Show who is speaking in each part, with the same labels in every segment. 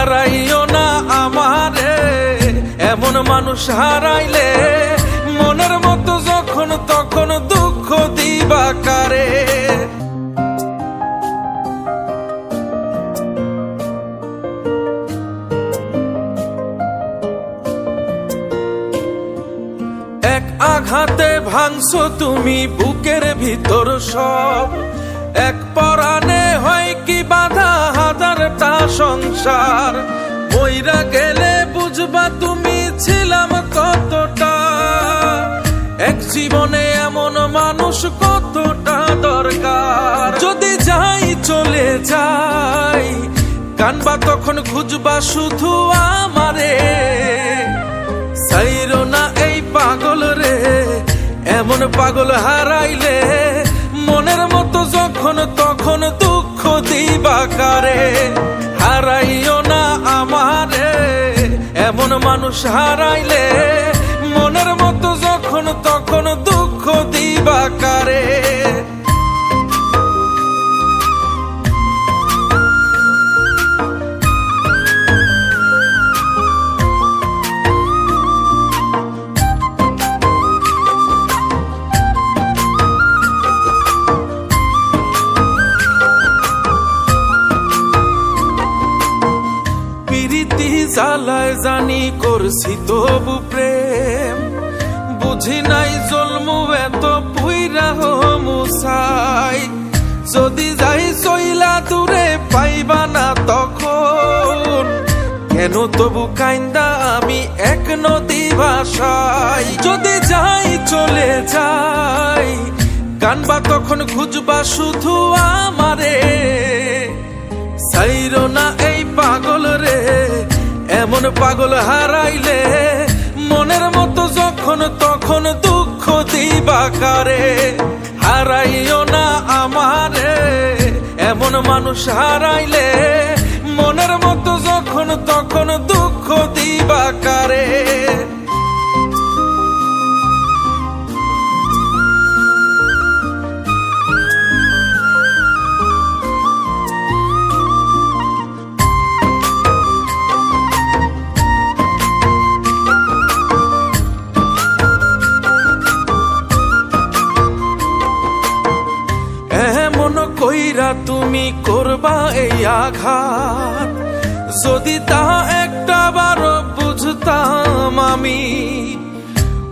Speaker 1: হারাইও না আমারে, এমন মানুষ হারাইলে মনের মতো যখন তখন দুঃখ দিবা কারে। এক আঘাতে ভাঙছো তুমি বুকের ভিতর সব, এক পরাণে হয় কি বাধা হাজারটা সংসার। মইরা গেলে বুঝবা তুমি ছিলাম কতটা, এক জীবনে এমন মানুষ কতটা দরকার। যদি যাই চলে যাই কানবা তখন খুঁজবা শুধু আমারে, ছাইরো না এই পাগল রে, এমন পাগল হারাইলে মনের মতো যখন তখন দুঃখ দিবা কারে। হারাইও না আমারে, এমন মানুষ হারাইলে মনের মতো যখন তখন দুঃখ দিবা কারে। জ্বালায় জানি করছি তবু প্রেম, বুঝি নাই জন্মু এত পুইরা মুসাই। যদি যাই চইলা দূরে পাইবা না তখন, কেন তবু কাইন্দা আমি এক নদী ভাষাই। যদি যাই চলে যাই কানবা তখন খুঁজবা শুধু আমারে, ছাইরো না এই পাগল রে, এমন পাগল হারাইলে মনের মতো যখন তখন দুঃখ দিবা কারে। হারাইও না আমারে, এমন মানুষ হারাইলে মনের মতো যখন তখন দুঃখ দিবা কারে। কইরা তুমি করবা এই আঘাত, যদি তা একটা বারো বুঝতাম আমি,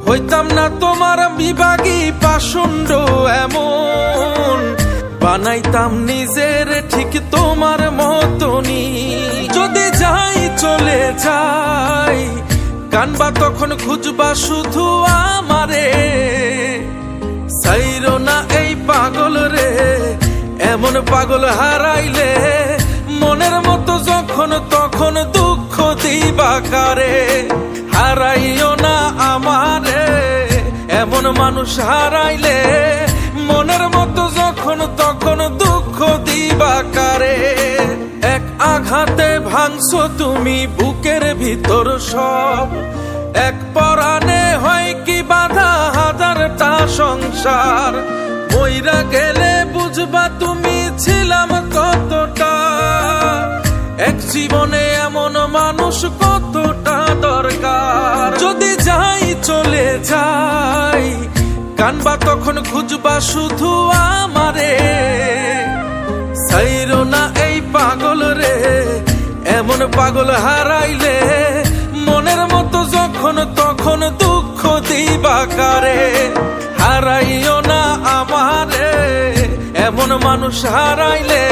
Speaker 1: হইতাম না তোমার বিভাগী পাষণ্ড এমন, বানাইতাম নিজের ঠিক তোমার মতনই। যদি যাই চলে যাই কানবা তখন খুঁজবা শুধু আমারে, ছাইরো না এই পাগল রে, এমন পাগল হারাইলে মনের মতো যখন তখন দুঃখ দিবা কারে। হারাইও না আমারে, এমন মানুষ হারাইলে মনের মতো যখন তখন দুঃখ দিবা কারে। এক আঘাতে ভাঙছো তুমি বুকের ভিতর সব, এক পরাণে হয় কি বাধা হাজারটা সংসার। মইরা গেলে বুঝবা তুমি ছিলাম কতটা, এক জীবনে এমন মানুষ কতটা দরকার। যদি যাই চলে যাই কানবা তখন খুঁজবা শুধু আমারে, ছাইরো না এই পাগল রে, এমন পাগল হারাইলে মনের মতো যখন তখন দুঃখ দিবা কারে। হারাইও না আমারে, এমন মানুষ হারাইলে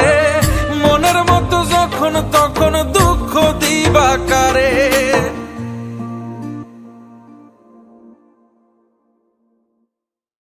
Speaker 1: মনের মতো যখন তখন দুঃখ দিবা কারে।